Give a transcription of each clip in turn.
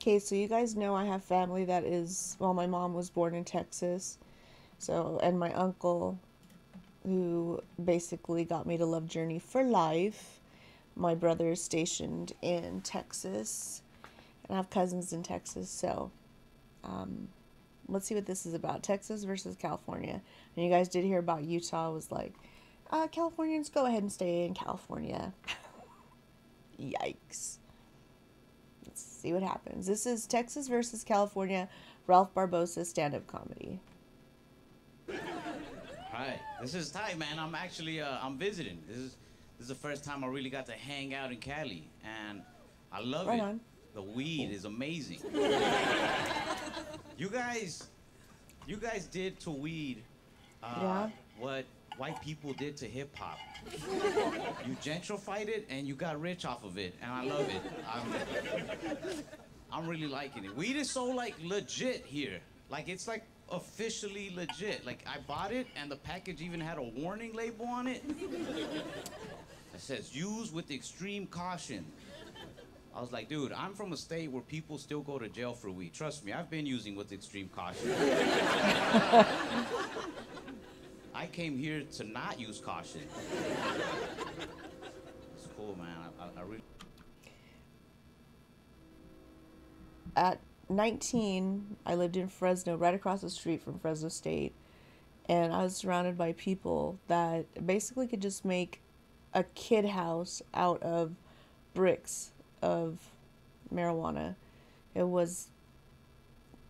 Okay, so you guys know I have family that is, well, my mom was born in Texas. So, and my uncle, who basically got me to love Journey for life. My brother is stationed in Texas, and I have cousins in Texas. So, um, let's see what this is about. Texas versus California. And you guys did hear about Utah was like, Californians, go ahead and stay in California. Yikes. Let's see what happens. This is Texas versus California, Ralph Barbosa stand-up comedy. Hi, this is Ty, man. I'm actually I'm visiting. This is the first time I really got to hang out in Cali, and I love Right it. on. The weed is amazing. You guys, you guys did to weed Yeah. what white people did to hip hop. You gentrified it and you got rich off of it, and I love it. I'm really liking it. Weed is so like legit here. Like it's like officially legit. Like I bought it and the package even had a warning label on it. It says use with extreme caution. I was like, dude, I'm from a state where people still go to jail for weed. Trust me, I've been using with extreme caution. I came here to not use caution. It's cool, man. I really. At 19, I lived in Fresno, right across the street from Fresno State, and I was surrounded by people that basically could just make a kid house out of bricks of marijuana. It was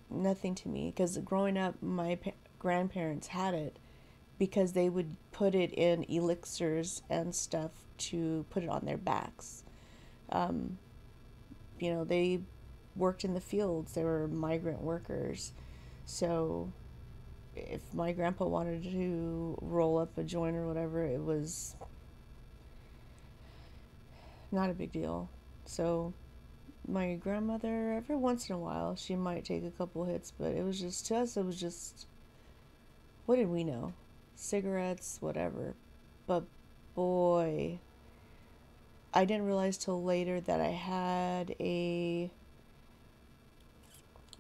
nothing to me because growing up, my grandparents had it because they would put it in elixirs and stuff to put it on their backs. Um, they worked in the fields. They were migrant workers. So if my grandpa wanted to roll up a joint or whatever, it was not a big deal. So my grandmother, every once in a while, she might take a couple hits, but it was just, to us, it was just, what did we know? Cigarettes, whatever. But boy, I didn't realize till later that I had a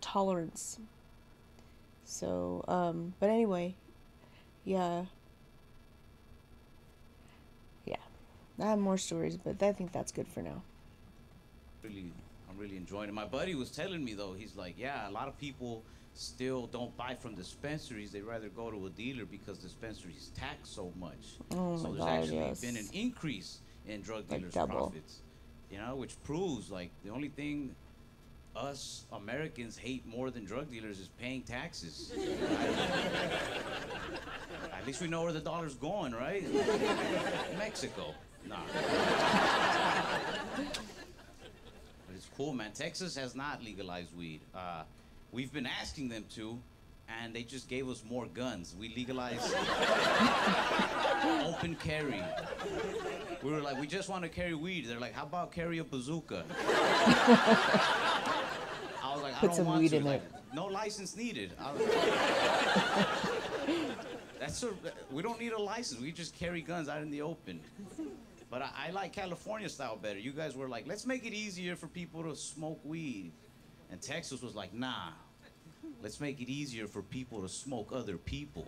tolerance. So, but anyway, yeah, yeah. I have more stories, but I think that's good for now. I'm really enjoying it. My buddy was telling me though, he's like, yeah, a lot of people still don't buy from dispensaries. They rather go to a dealer because dispensaries tax so much. Oh So my there's God, actually yes. been an increase in drug Like dealers' double. profits. Which proves like the only thing us Americans hate more than drug dealers is paying taxes. At least we know where the dollar's going, right? Mexico. Nah. But it's cool, man. Texas has not legalized weed. We've been asking them to, and they just gave us more guns. We legalized open carry. We were like, we just want to carry weed. They're like, how about carry a bazooka? I was like, I Put don't some want weed to. in Like, it. no license needed. We don't need a license. We just carry guns out in the open. But I like California style better. You guys were like, let's make it easier for people to smoke weed. And Texas was like, nah, let's make it easier for people to smoke other people.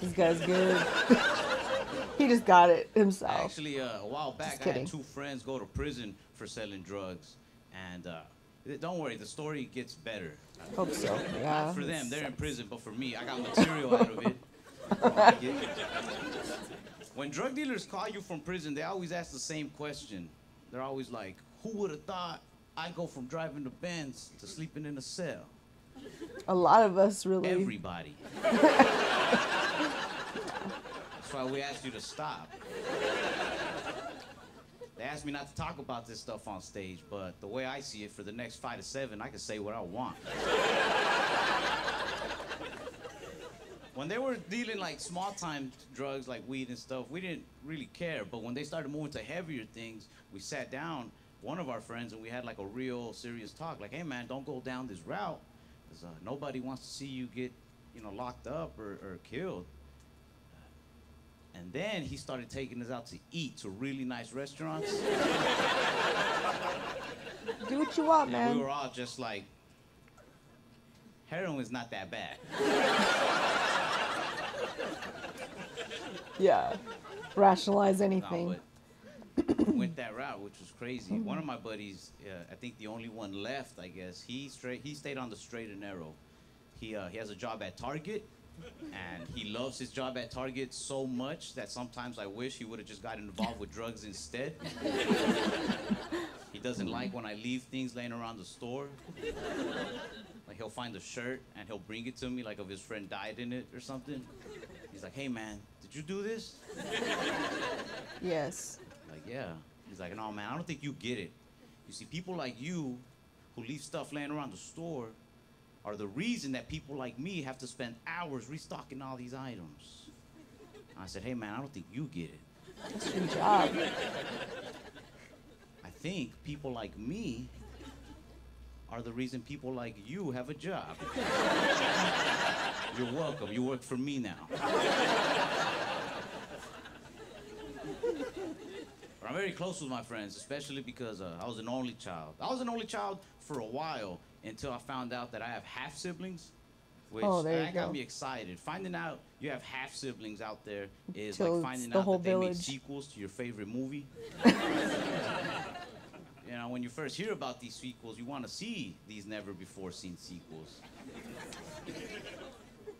This guy's good. He just got it himself. Actually, a while back, I had two friends go to prison for selling drugs. And don't worry, the story gets better. Hope so. Yeah. Not for them, they're in prison, but for me, I got material out of it. When drug dealers call you from prison, they always ask the same question. They're always like, who would have thought I'd go from driving the Benz to sleeping in a cell? A lot of us really. Everybody. That's why we asked you to stop. They asked me not to talk about this stuff on stage, but the way I see it, for the next 5 to 7, I can say what I want. When they were dealing like small-time drugs like weed and stuff, we didn't really care. But when they started moving to heavier things, we sat down, one of our friends, and we had like a real serious talk. Like, hey man, don't go down this route, because nobody wants to see you get, locked up or killed. And then he started taking us out to eat to really nice restaurants. Do what you want, And we man. were all just like, heroin's not that bad. Yeah. Rationalize No, anything. but went that route, which was crazy. One of my buddies, I think the only one left, I guess, he stayed on the straight and narrow. He has a job at Target, and he loves his job at Target so much that sometimes I wish he would have just gotten involved with drugs instead. He doesn't like when I leave things laying around the store. Like, he'll find a shirt and he'll bring it to me, like if his friend died in it or something. He's like, hey man, did you do this? Yes. Like, yeah. He's like, no man, I don't think you get it. You see, people like you who leave stuff laying around the store are the reason that people like me have to spend hours restocking all these items. And I said, hey man, I don't think you get it. That's your job. I think people like me are the reason people like you have a job. You're welcome. You work for me now. But I'm very close with my friends, especially because I was an only child. I was an only child for a while until I found out that I have half siblings, which that got me excited. Finding out you have half siblings out there is Till like it's finding the out whole that they made village. sequels to your favorite movie. You know, when you first hear about these sequels, you want to see these never-before-seen sequels.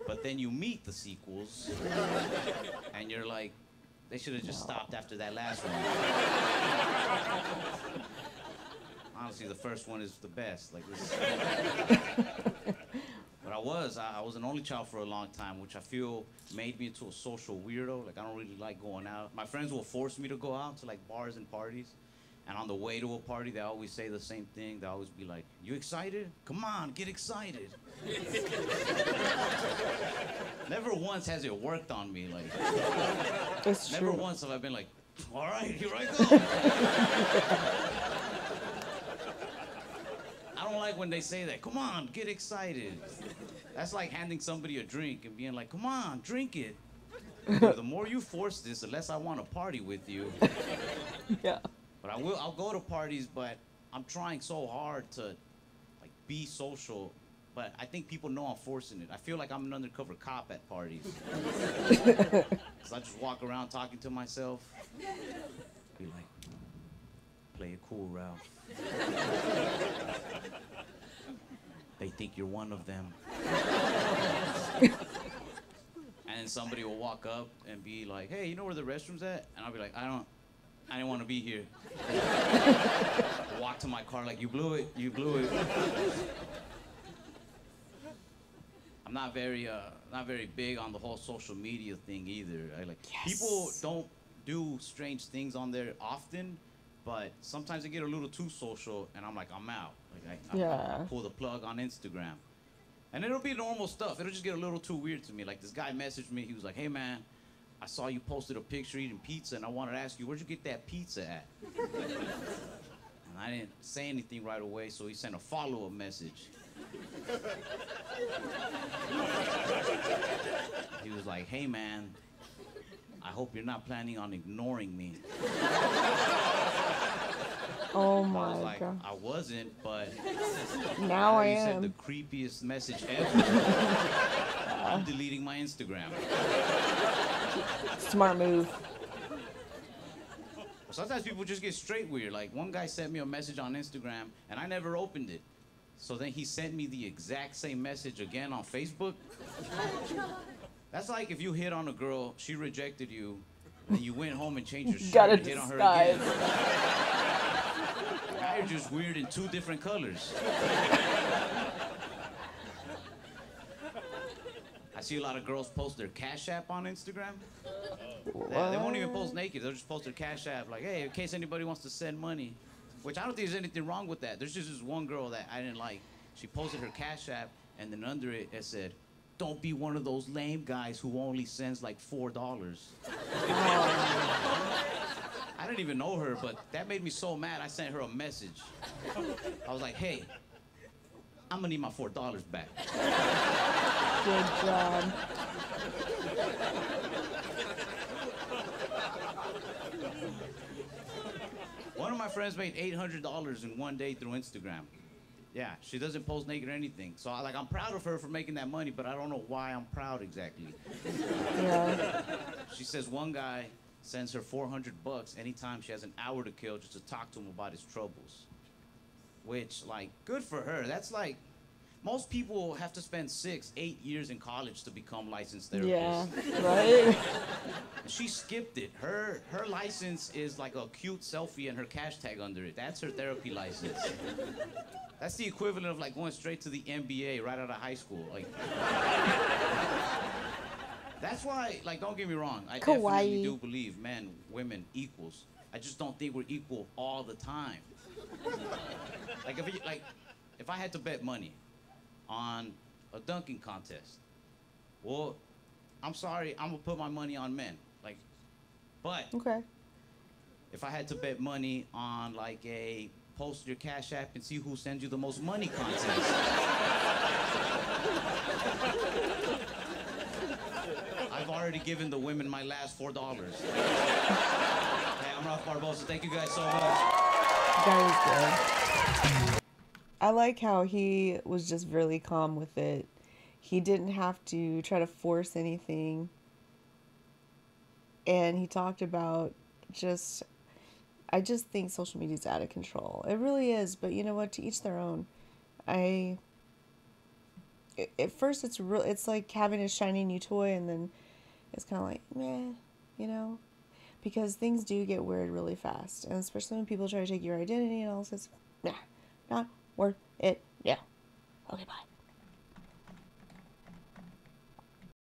But then you meet the sequels, and you're like, they should have just stopped after that last one. Honestly, the first one is the best. Like this. But I was an only child for a long time, which I feel made me into a social weirdo. Like, I don't really like going out. My friends will force me to go out to like bars and parties. And on the way to a party, they always say the same thing. They always be like, you excited? Come on, get excited. Never once has it worked on me. Like, It's never true. once have I been like, all right, here I go. I don't like when they say that. Come on, get excited. That's like handing somebody a drink and being like, come on, drink it. Dude, the more you force this, the less I want to party with you. Yeah. But I'll go to parties, but I'm trying so hard to like be social. But I think people know I'm forcing it. I feel like I'm an undercover cop at parties. Cause I just walk around talking to myself. Be like, play it cool, Ralph. They think you're one of them. And then somebody will walk up and be like, hey, you know where the restroom's at? And I'll be like, I didn't want to be here. Walk to my car like, you blew it. I'm not very big on the whole social media thing either. People don't do strange things on there often, but sometimes they get a little too social, and I'm like, I'm out. Like I pull the plug on Instagram. And it'll be normal stuff. It'll just get a little too weird to me. Like, this guy messaged me. He was like, hey, man, I saw you posted a picture eating pizza, and I wanted to ask you, where'd you get that pizza at? And I didn't say anything right away, so he sent a follow-up message. He was like, hey, man, I hope you're not planning on ignoring me. Oh I my was like, God. I wasn't, but Now I you sent the am. creepiest message ever. I'm deleting my Instagram. Smart move. Sometimes people just get straight weird. Like, one guy sent me a message on Instagram, and I never opened it. So then he sent me the exact same message again on Facebook. That's like if you hit on a girl, she rejected you, and you went home and changed your shirt Gotta and hit on her again. disguise. Now you're just weird in two different colors. I see a lot of girls post their Cash App on Instagram. They won't even post naked. They'll just post their Cash App like, hey, in case anybody wants to send money. Which I don't think there's anything wrong with that. There's just this one girl that I didn't like. She posted her Cash App, and then under it, it said, don't be one of those lame guys who only sends like $4. I didn't even know her, but that made me so mad, I sent her a message. I was like, hey, I'm gonna need my $4 back. Good job. my friends made $800 in one day through Instagram. Yeah, she doesn't post naked or anything. So I'm proud of her for making that money, but I don't know why I'm proud exactly. Yeah. She says one guy sends her $400 anytime she has an hour to kill just to talk to him about his troubles. Which, like, good for her. That's like, most people have to spend 6-8 years in college to become licensed therapists. Yeah, right? She skipped it. Her license is like a cute selfie and her cash tag under it. That's her therapy license. That's the equivalent of like going straight to the NBA right out of high school. Like, that's why, like, don't get me wrong. I definitely do believe men, women equals. I just don't think we're equal all the time. Like, if I had to bet money on a dunking contest, well, I'm sorry, I'm gonna put my money on men. Like, but Okay. if I had to bet money on like a post your Cash App and see who sends you the most money contest, I've already given the women my last $4. Hey, I'm Ralph Barbosa. Thank you guys so much. That was good. I like how he was just really calm with it. He didn't have to try to force anything. And he talked about just, I just think social media is out of control. It really is, but you know what? To each their own. At first it's like having a shiny new toy, and then it's kind of like, meh, you know? Because things do get weird really fast. And especially when people try to take your identity and all this, nah, not worth it. Yeah. Okay, bye.